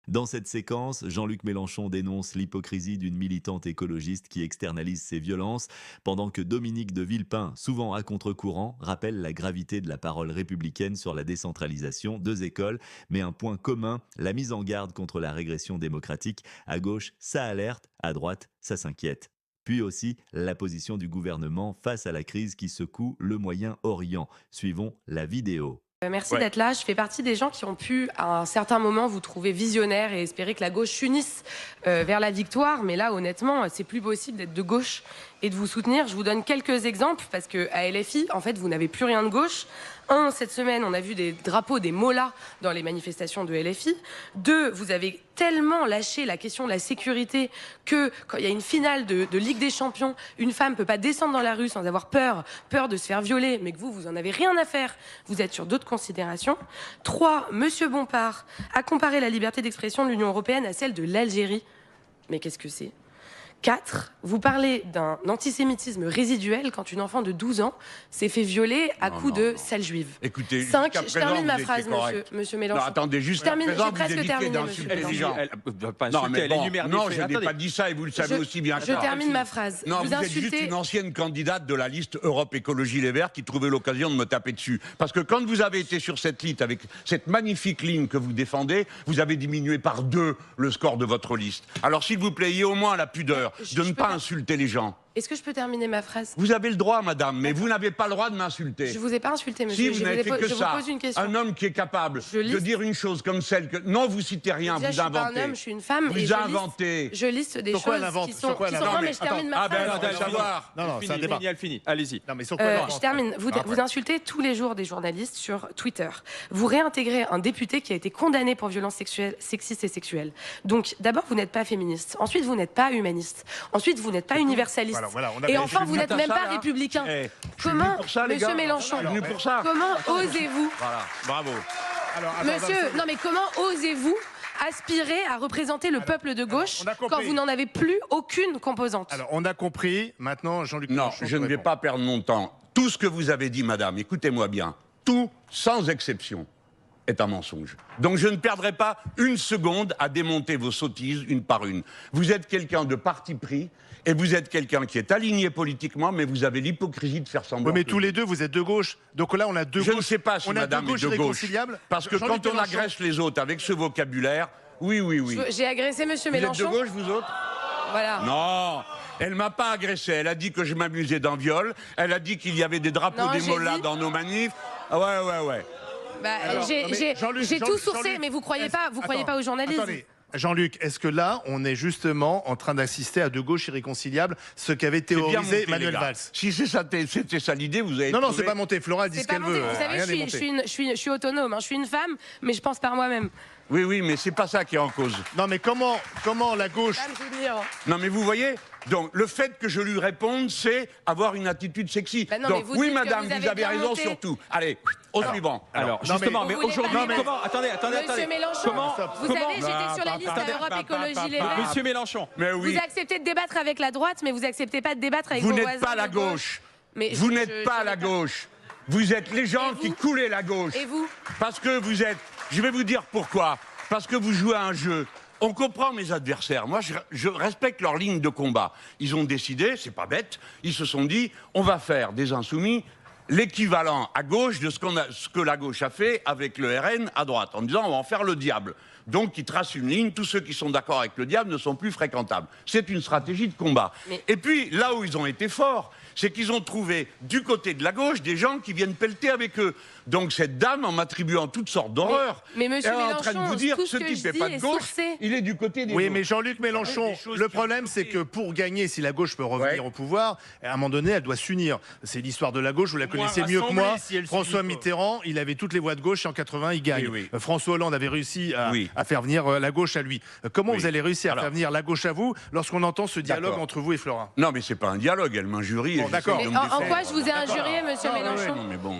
Dans cette séquence, Jean-Luc Mélenchon dénonce l'hypocrisie d'une militante écologiste qui externalise ses violences, pendant que Dominique de Villepin, souvent à contre-courant, rappelle la gravité de la parole républicaine sur la décentralisation, deux écoles, mais un point commun, la mise en garde contre la régression démocratique. À gauche, ça alerte, à droite, ça s'inquiète. Puis aussi, la position du gouvernement face à la crise qui secoue le Moyen-Orient. Suivons la vidéo. Merci d'être là. Je fais partie des gens qui ont pu, à un certain moment, vous trouver visionnaire et espérer que la gauche s'unisse vers la victoire. Mais là, honnêtement, c'est plus possible d'être de gauche et de vous soutenir. Je vous donne quelques exemples parce qu'à LFI, en fait, vous n'avez plus rien de gauche. Un, cette semaine, on a vu des drapeaux, des mollahs dans les manifestations de LFI. Deux, vous avez tellement lâché la question de la sécurité que quand il y a une finale de Ligue des Champions, une femme ne peut pas descendre dans la rue sans avoir peur de se faire violer, mais que vous en avez rien à faire. Vous êtes sur d'autres considérations. Trois, Monsieur Bompard a comparé la liberté d'expression de l'Union européenne à celle de l'Algérie. Mais qu'est-ce que c'est ? 4, vous parlez d'un antisémitisme résiduel quand une enfant de 12 ans s'est fait violer à coups de sale juive. Écoutez, 5, je termine ma phrase, monsieur Mélenchon. Non, attendez, juste j'ai presque terminé, monsieur Mélenchon. Non, je n'ai pas dit ça et vous le savez aussi bien. Je termine ma phrase. Non, vous êtes juste une ancienne candidate de la liste Europe Écologie Les Verts qui trouvait l'occasion de me taper dessus. Parce que quand vous avez été sur cette liste, avec cette magnifique ligne que vous défendez, vous avez diminué par 2 le score de votre liste. Alors s'il vous plaît, ayez au moins la pudeur de ne pas insulter les gens. Est-ce que je peux terminer ma phrase? Vous avez le droit, madame, mais vous n'avez pas le droit de m'insulter. Je vous ai pas insulté, monsieur. Si, vous n'avez fait que ça. Vous pose une question. Un homme qui est capable de dire une chose comme celle que... Non, vous citez rien, vous inventez. Je suis pas un homme, je suis une femme. Vous inventez. Je liste des choses qui sont... Non, mais je termine ma phrase. Non, c'est un débat. Elle finit. Allez-y. Non, mais sur quoi je termine. Vous insultez tous les jours des journalistes sur Twitter. Vous réintégrez un député qui a été condamné pour violences sexuelles, sexistes et sexuelles. Donc, d'abord, vous n'êtes pas féministe. Ensuite, vous n'êtes pas humaniste. Ensuite, vous n'êtes pas universaliste. Et enfin, vous n'êtes même pas républicain. Comment, monsieur Mélenchon, comment osez-vous... Voilà, bravo. Monsieur, non mais comment osez-vous aspirer à représenter le peuple de gauche quand vous n'en avez plus aucune composante? Alors, on a compris. Maintenant, Jean-Luc Mélenchon... Non, je ne vais pas perdre mon temps. Tout ce que vous avez dit, madame, écoutez-moi bien, tout, sans exception, est un mensonge. Donc je ne perdrai pas une seconde à démonter vos sottises une par une. Vous êtes quelqu'un de parti pris et vous êtes quelqu'un qui est aligné politiquement, mais vous avez l'hypocrisie de faire semblant. Oui, mais tous les deux, vous êtes de gauche. Donc là, on a deux gauches. Je ne sais pas si madame est de gauche. Parce que quand on agresse les autres avec ce vocabulaire, oui. J'ai agressé monsieur Mélenchon. Vous êtes de gauche, vous autres? Voilà. Non, elle m'a pas agressé. Elle a dit que je m'amusais d'un viol. Elle a dit qu'il y avait des drapeaux des mollahs dans nos manifs. Ah ouais. Bah, j'ai tout sourcé, mais vous croyez pas aux journalistes. Attendez. Jean-Luc, est-ce que là, on est justement en train d'assister à deux gauches irréconciliables, ce qu'avait théorisé Manuel Valls? Si c'était ça l'idée, vous avez... Non, c'est pas monté. Flora dit ce qu'elle veut. Vous savez, je suis autonome, je suis une femme, mais je pense par moi-même. Oui, mais c'est pas ça qui est en cause. Non, mais comment la gauche... Non, mais vous voyez, donc le fait que je lui réponde, c'est avoir une attitude sexy. Donc oui, madame, vous avez raison sur tout. Allez, au suivant. Alors, justement, mais aujourd'hui, comment... Attendez. Monsieur Mélenchon, vous savez, j'étais sur la liste à Europe Écologie Les Verts. Monsieur Mélenchon. Mais oui. Vous acceptez de débattre avec la droite, mais vous acceptez pas de débattre avec vos voisins. Vous n'êtes pas la gauche. Vous n'êtes pas la gauche. Vous êtes les gens qui coulaient la gauche. Et vous? Parce que vous êtes... Je vais vous dire pourquoi. Parce que vous jouez à un jeu. On comprend mes adversaires. Moi, je respecte leur ligne de combat. Ils ont décidé, c'est pas bête, ils se sont dit, on va faire des insoumis l'équivalent à gauche de ce que la gauche a fait avec le RN à droite, en disant on va en faire le diable. Donc, ils tracent une ligne, tous ceux qui sont d'accord avec le diable ne sont plus fréquentables. C'est une stratégie de combat. Et puis, là où ils ont été forts, c'est qu'ils ont trouvé du côté de la gauche des gens qui viennent pelleter avec eux. Donc cette dame, en m'attribuant toutes sortes d'horreurs, mais monsieur elle est en train de vous dire tout ce que type je n'est dis pas de est gauche, sourcé. il est du côté des Oui, gauches. mais Jean-Luc Mélenchon, le problème, c'est que pour gagner, si la gauche peut revenir au pouvoir, à un moment donné, elle doit s'unir. C'est l'histoire de la gauche, vous la connaissez mieux que moi. François Mitterrand, il avait toutes les voix de gauche et en 80, il gagne. Oui. François Hollande avait réussi à faire venir la gauche à lui. Comment vous allez réussir à faire venir la gauche à vous lorsqu'on entend ce dialogue entre vous et Flora? Non, mais c'est pas un dialogue, elle m'injurie. Bon, d'accord. En quoi je vous ai injurié, monsieur Mélenchon?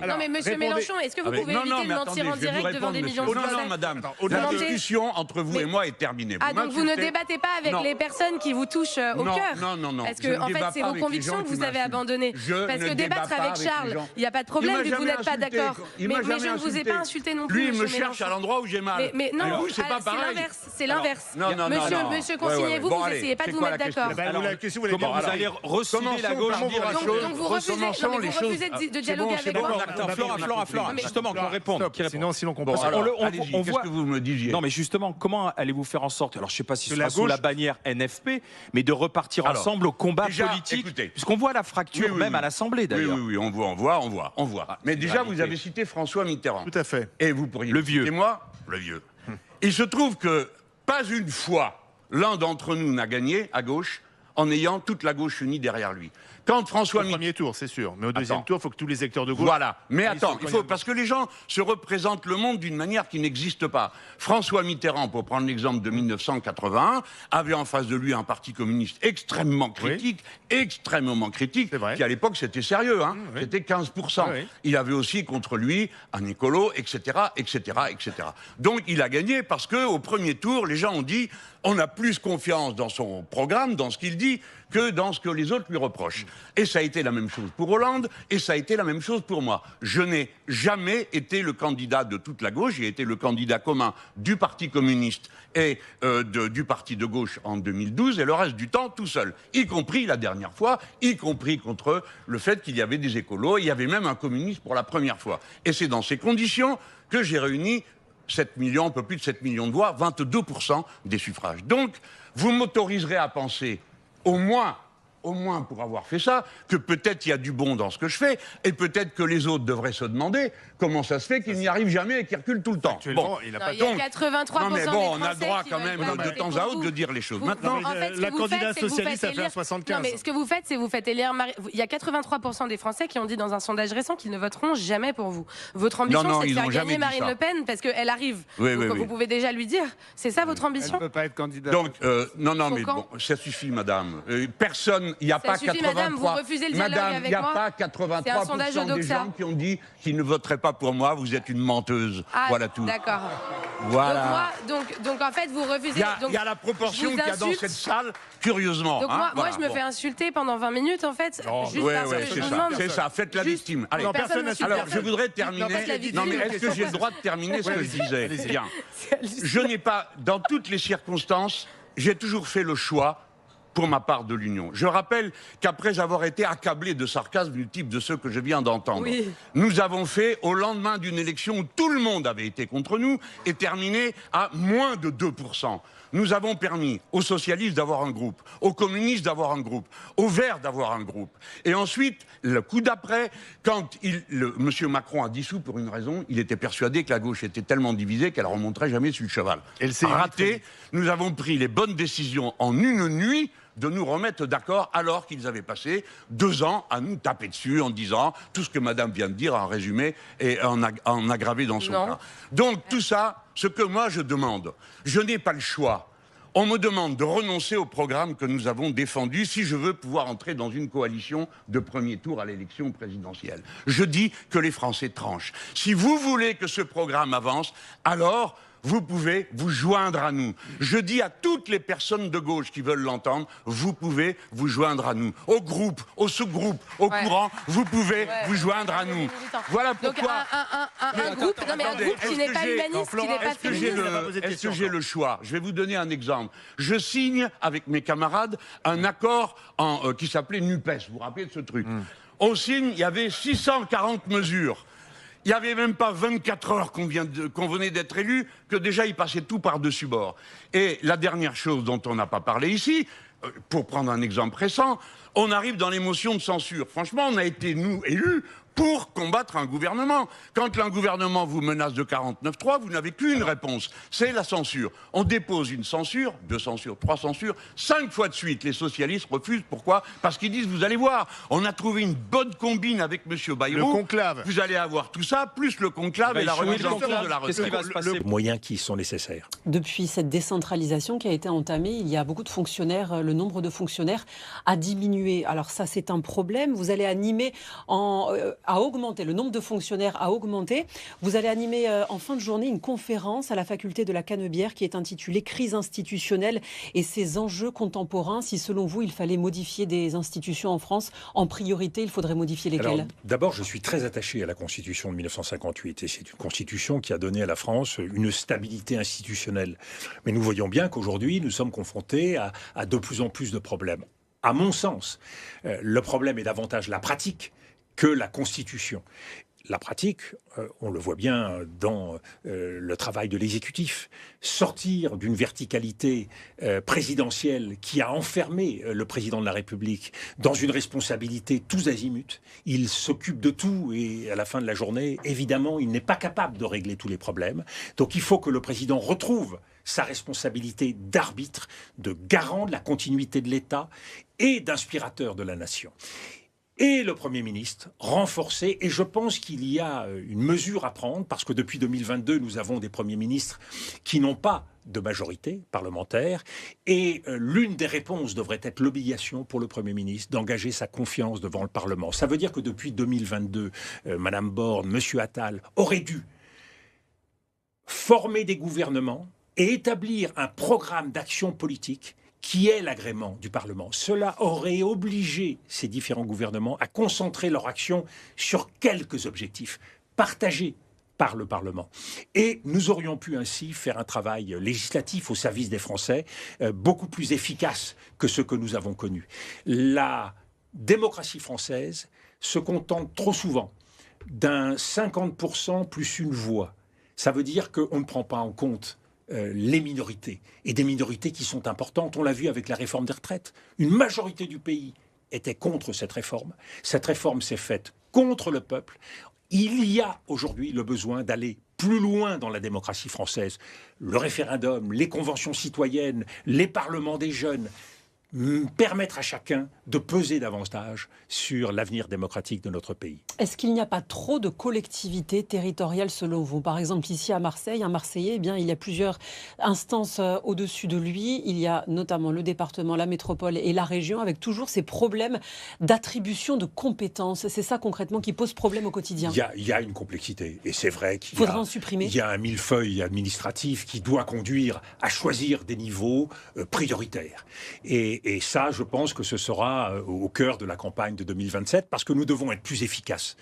Non, mais monsieur Mélenchon, est-ce que vous pouvez éviter de mentir en direct devant des millions de Français? Non, madame, la discussion entre vous et moi est terminée. Ah, donc vous ne débattez pas avec les personnes qui vous touchent au cœur? Non. Parce que, en fait, c'est vos convictions que vous avez abandonnées. Parce que débattre avec Charles, il n'y a pas de problème vu que vous n'êtes pas d'accord. Mais je ne vous ai pas insulté non plus. Lui, il me cherche à l'endroit où j'ai mal. Mais non, pas pareil. C'est l'inverse. Non, non, non, non. Monsieur Consignez-vous, vous essayez pas de vous mettre d'accord. La question, vous Comment vous allez ressouder la gauche Donc vous refusez de dialoguer avec moi. Flora, justement, qu'on réponde. Sinon, on comprend. On Qu'est-ce voit. que vous me disiez? Non, mais justement, comment allez-vous faire en sorte, alors je ne sais pas si ce Que la sera sous gauche- la bannière NFP, mais de repartir Alors, ensemble au combat déjà, politique, écoutez. puisqu'on voit la fracture Oui, même oui. à l'Assemblée Oui, d'ailleurs. oui, on voit. Mais déjà, vous avez cité François Mitterrand. Tout à fait. Et vous pourriez Le vieux. citer moi, le vieux. Il se trouve que pas une fois l'un d'entre nous n'a gagné à gauche en ayant toute la gauche unie derrière lui. Quand François Au Mitterrand... premier tour, c'est sûr. Mais au deuxième Attends. tour, il faut que tous les électeurs de gauche. Voilà. Mais Ils attends, sont il faut, parce que les gens se représentent le monde d'une manière qui n'existe pas. François Mitterrand, pour prendre l'exemple de 1981, avait en face de lui un parti communiste extrêmement critique, C'est vrai. qui à l'époque c'était sérieux, hein. Oui. C'était 15%. Oui. Il avait aussi contre lui un écolo, etc., etc., etc. Donc il a gagné parce que au premier tour, les gens ont dit on a plus confiance dans son programme, dans ce qu'il dit, que dans ce que les autres lui reprochent. Et ça a été la même chose pour Hollande, et ça a été la même chose pour moi. Je n'ai jamais été le candidat de toute la gauche, j'ai été le candidat commun du Parti communiste et du Parti de gauche en 2012, et le reste du temps tout seul, y compris la dernière fois, y compris contre le fait qu'il y avait des écolos, il y avait même un communiste pour la première fois. Et c'est dans ces conditions que j'ai réuni 7 millions, un peu plus de 7 millions de voix, 22% des suffrages. Donc, vous m'autoriserez à penser, au moins pour avoir fait ça, que peut-être il y a du bon dans ce que je fais, et peut-être que les autres devraient se demander comment ça se fait qu'ils n'y arrivent jamais et qu'ils reculent tout le temps. Actuellement, il n'a pas Il y a 83% Non mais des bon, on a Français le droit qui quand veulent même pas de voter temps pour à vous. autre de dire les choses. Vous- Maintenant, en fait, ce que la vous candidate faites, c'est que vous socialiste faites a fait un élire- 75. Non, mais ce que vous faites, c'est que vous faites élire il y a 83% des Français qui ont dit dans un sondage récent qu'ils ne voteront jamais pour vous. Votre ambition, Non, c'est de ils faire n'ont jamais gagner dit Marine ça. Le Pen parce qu'elle arrive. Oui, Donc, oui, vous oui. pouvez déjà lui dire. C'est ça votre ambition? peut pas être candidate. donc non, mais Faut bon, ça suffit, madame. Personne, il n'y a Ça pas suffit, 83... madame, vous refusez le dialogue Madame, avec il n'y a moi. pas C'est un sondage 83% des Odoxa. gens qui ont dit qu'ils ne voteraient pas pour moi, vous êtes une menteuse. Ah, Voilà tout. D'accord. Voilà. Donc en fait, vous refusez. Il y a la proportion je vous qu'il y a dans insulte. cette salle, curieusement. Donc hein, moi, voilà, je me bon. fais insulter pendant 20 minutes en fait. Juste Ouais, parce ouais, que je c'est vous ça, demande. c'est ça, faites la Juste- victime. Allez, Non, personne n'a n'insulte alors, personne. je voudrais terminer. Non, faites la victime. Non, mais est-ce que j'ai le droit de terminer ce que je disais? Bien. Je n'ai pas, dans toutes les circonstances, j'ai toujours fait le choix pour ma part de l'Union. Je rappelle qu'après avoir été accablé de sarcasmes du type de ceux que je viens d'entendre, Oui. nous avons fait, au lendemain d'une élection où tout le monde avait été contre nous, et terminé à moins de 2%. Nous avons permis aux socialistes d'avoir un groupe, aux communistes d'avoir un groupe, aux verts d'avoir un groupe. Et ensuite, le coup d'après, quand M. Macron a dissous pour une raison, il était persuadé que la gauche était tellement divisée qu'elle ne remonterait jamais sur le cheval. Elle s'est Raté, nous avons pris les bonnes décisions en une nuit de nous remettre d'accord alors qu'ils avaient passé 2 ans à nous taper dessus en disant tout ce que madame vient de dire en résumé et en aggravé dans son Non. cas. Donc tout ça, ce que moi je demande, je n'ai pas le choix. On me demande de renoncer au programme que nous avons défendu si je veux pouvoir entrer dans une coalition de premier tour à l'élection présidentielle. Je dis que les Français tranchent. Si vous voulez que ce programme avance, alors vous pouvez vous joindre à nous. Je dis à toutes les personnes de gauche qui veulent l'entendre, vous pouvez vous joindre à nous. Au groupe, au sous-groupe, au Ouais. courant, vous pouvez vous joindre à nous. Donc Voilà pourquoi... un groupe, non mais un Attendez, groupe qui est-ce n'est que pas j'ai- humaniste, qui n'est pas Est-ce que j'ai féministe. est-ce que j'ai le choix? Je vais vous donner un exemple. Je signe avec mes camarades un accord qui s'appelait NUPES. Vous vous rappelez de ce truc? On signe, il y avait 640 mesures. Il n'y avait même pas 24 heures qu'on venait d'être élu, que déjà il passait tout par-dessus bord. Et la dernière chose dont on n'a pas parlé ici, pour prendre un exemple récent, on arrive dans les motions de censure. Franchement, on a été, nous, élus pour combattre un gouvernement. Quand un gouvernement vous menace de 49.3, vous n'avez qu'une réponse, c'est la censure. On dépose une censure, 2 censures, 3 censures, 5 fois de suite. Les socialistes refusent. Pourquoi? Parce qu'ils disent, vous allez voir, on a trouvé une bonne combine avec M. Bayrou. Le conclave. Vous allez avoir tout ça, plus le conclave et la remise en cause de la Qu'est-ce qui retraite. va se passer? Moyens qui sont nécessaires. Depuis cette décentralisation qui a été entamée, il y a beaucoup de fonctionnaires, le nombre de fonctionnaires a diminué. Alors ça, c'est un problème. Vous allez animer a augmenté, le nombre de fonctionnaires a augmenté. Vous allez animer en fin de journée une conférence à la faculté de la Canebière qui est intitulée « Crise institutionnelle et ses enjeux contemporains ». Si selon vous, il fallait modifier des institutions en France, en priorité, il faudrait modifier lesquelles? D'abord, je suis très attaché à la Constitution de 1958 et c'est une Constitution qui a donné à la France une stabilité institutionnelle. Mais nous voyons bien qu'aujourd'hui, nous sommes confrontés à de plus en plus de problèmes. À mon sens, le problème est davantage la pratique que la Constitution. La pratique, on le voit bien dans le travail de l'exécutif. Sortir d'une verticalité présidentielle qui a enfermé le président de la République dans une responsabilité tous azimuts. Il s'occupe de tout et à la fin de la journée, évidemment, il n'est pas capable de régler tous les problèmes. Donc il faut que le président retrouve sa responsabilité d'arbitre, de garant de la continuité de l'État et d'inspirateur de la nation. Et le Premier ministre renforcé, et je pense qu'il y a une mesure à prendre, parce que depuis 2022, nous avons des premiers ministres qui n'ont pas de majorité parlementaire, et l'une des réponses devrait être l'obligation pour le Premier ministre d'engager sa confiance devant le Parlement. Ça veut dire que depuis 2022, Madame Borne, Monsieur Attal auraient dû former des gouvernements et établir un programme d'action politique qui est l'agrément du Parlement. Cela aurait obligé ces différents gouvernements à concentrer leur action sur quelques objectifs partagés par le Parlement. Et nous aurions pu ainsi faire un travail législatif au service des Français beaucoup plus efficace que ce que nous avons connu. La démocratie française se contente trop souvent d'un 50% plus une voix. Ça veut dire qu'on ne prend pas en compte les minorités, et des minorités qui sont importantes. On l'a vu avec la réforme des retraites. Une majorité du pays était contre cette réforme. Cette réforme s'est faite contre le peuple. Il y a aujourd'hui le besoin d'aller plus loin dans la démocratie française. Le référendum, les conventions citoyennes, les parlements des jeunes, permettre à chacun de peser davantage sur l'avenir démocratique de notre pays. Est-ce qu'il n'y a pas trop de collectivités territoriales selon vous? Par exemple, ici à Marseille, un Marseillais, eh bien, il y a plusieurs instances au-dessus de lui. Il y a notamment le département, la métropole et la région, avec toujours ces problèmes d'attribution de compétences. C'est ça concrètement qui pose problème au quotidien. Il y a une complexité, et c'est vrai qu'il faudra en supprimer. Il y a un millefeuille administratif qui doit conduire à choisir des niveaux prioritaires. Et ça, je pense que ce sera au cœur de la campagne de 2027, parce que nous devons être plus efficaces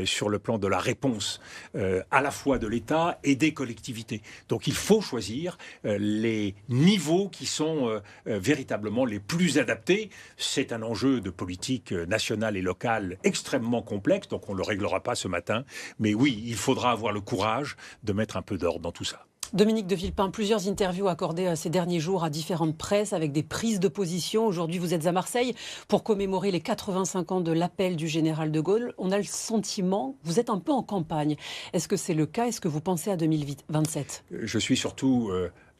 sur le plan de la réponse à la fois de l'État et des collectivités. Donc il faut choisir les niveaux qui sont véritablement les plus adaptés. C'est un enjeu de politique nationale et locale extrêmement complexe, donc on ne le réglera pas ce matin. Mais oui, il faudra avoir le courage de mettre un peu d'ordre dans tout ça. Dominique de Villepin, plusieurs interviews accordées ces derniers jours à différentes presses avec des prises de position. Aujourd'hui, vous êtes à Marseille pour commémorer les 85 ans de l'appel du général de Gaulle. On a le sentiment que vous êtes un peu en campagne. Est-ce que c'est le cas? Est-ce que vous pensez à 2027? Je suis surtout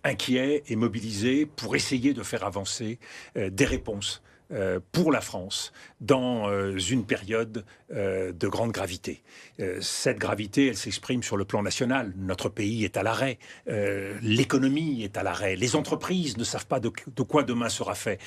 inquiet et mobilisé pour essayer de faire avancer des réponses pour la France dans une période de grande gravité. Cette gravité, elle s'exprime sur le plan national. Notre pays est à l'arrêt, l'économie est à l'arrêt, les entreprises ne savent pas de quoi demain sera fait.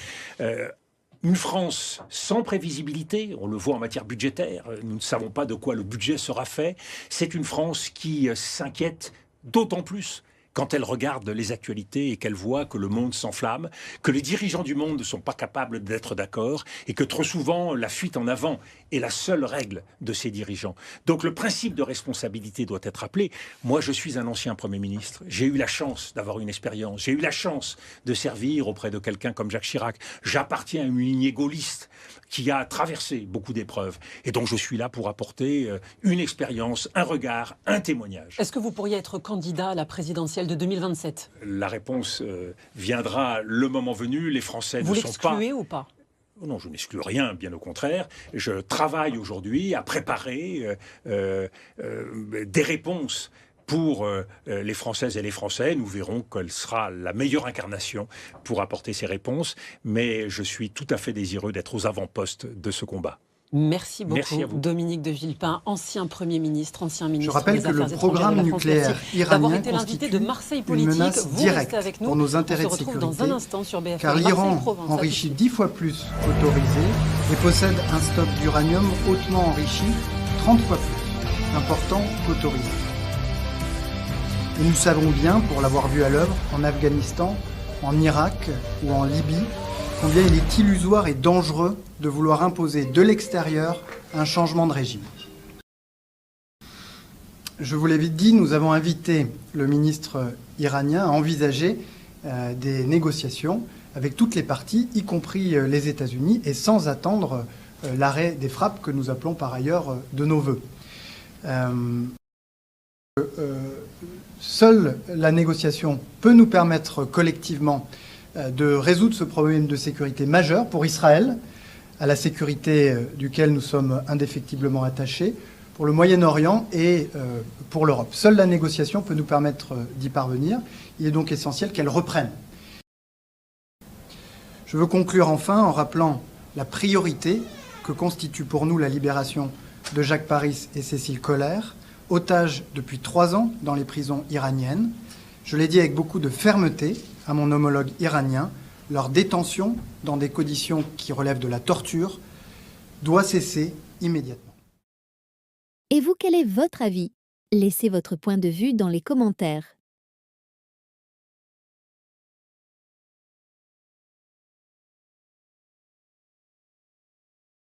Une France sans prévisibilité, on le voit en matière budgétaire, nous ne savons pas de quoi le budget sera fait. C'est une France qui s'inquiète d'autant plus quand elle regarde les actualités et qu'elle voit que le monde s'enflamme, que les dirigeants du monde ne sont pas capables d'être d'accord et que trop souvent la fuite en avant est la seule règle de ces dirigeants. Donc le principe de responsabilité doit être rappelé. Moi, je suis un ancien Premier ministre. J'ai eu la chance d'avoir une expérience. J'ai eu la chance de servir auprès de quelqu'un comme Jacques Chirac. J'appartiens à une lignée gaulliste qui a traversé beaucoup d'épreuves. Et donc je suis là pour apporter une expérience, un regard, un témoignage. Est-ce que vous pourriez être candidat à la présidentielle de 2027? La réponse viendra le moment venu. Les Français vous ne sont pas... Vous l'excluez ou pas? Non, je n'exclus rien, bien au contraire. Je travaille aujourd'hui à préparer des réponses pour les Françaises et les Français. Nous verrons quelle sera la meilleure incarnation pour apporter ces réponses. Mais je suis tout à fait désireux d'être aux avant-postes de ce combat. Merci beaucoup, Merci à vous. Dominique de Villepin, ancien Premier ministre, ancien ministre Je rappelle des que le Affaires étrangères programme de la France. nucléaire iranien d'avoir été l'invité de Marseille Politique. une menace Vous directe restez avec nous. pour nos intérêts On de se retrouve sécurité, dans un instant sur BFM. car l'Iran Marseille-Provence, enrichit 10 fois plus qu'autorisé et possède un stock d'uranium hautement enrichi 30 fois plus important qu'autorisé. Et nous savons bien, pour l'avoir vu à l'œuvre, en Afghanistan, en Irak ou en Libye, combien il est illusoire et dangereux de vouloir imposer de l'extérieur un changement de régime. Je vous l'ai vite dit, nous avons invité le ministre iranien à envisager des négociations avec toutes les parties, y compris les États-Unis, et sans attendre l'arrêt des frappes que nous appelons par ailleurs de nos voeux. Seule la négociation peut nous permettre collectivement de résoudre ce problème de sécurité majeur pour Israël, à la sécurité duquel nous sommes indéfectiblement attachés, pour le Moyen-Orient et pour l'Europe. Seule la négociation peut nous permettre d'y parvenir. Il est donc essentiel qu'elle reprenne. Je veux conclure enfin en rappelant la priorité que constitue pour nous la libération de Jacques Paris et Cécile Kohler, otages depuis 3 ans dans les prisons iraniennes. Je l'ai dit avec beaucoup de fermeté à mon homologue iranien, leur détention dans des conditions qui relèvent de la torture doit cesser immédiatement. Et vous, quel est votre avis? Laissez votre point de vue dans les commentaires.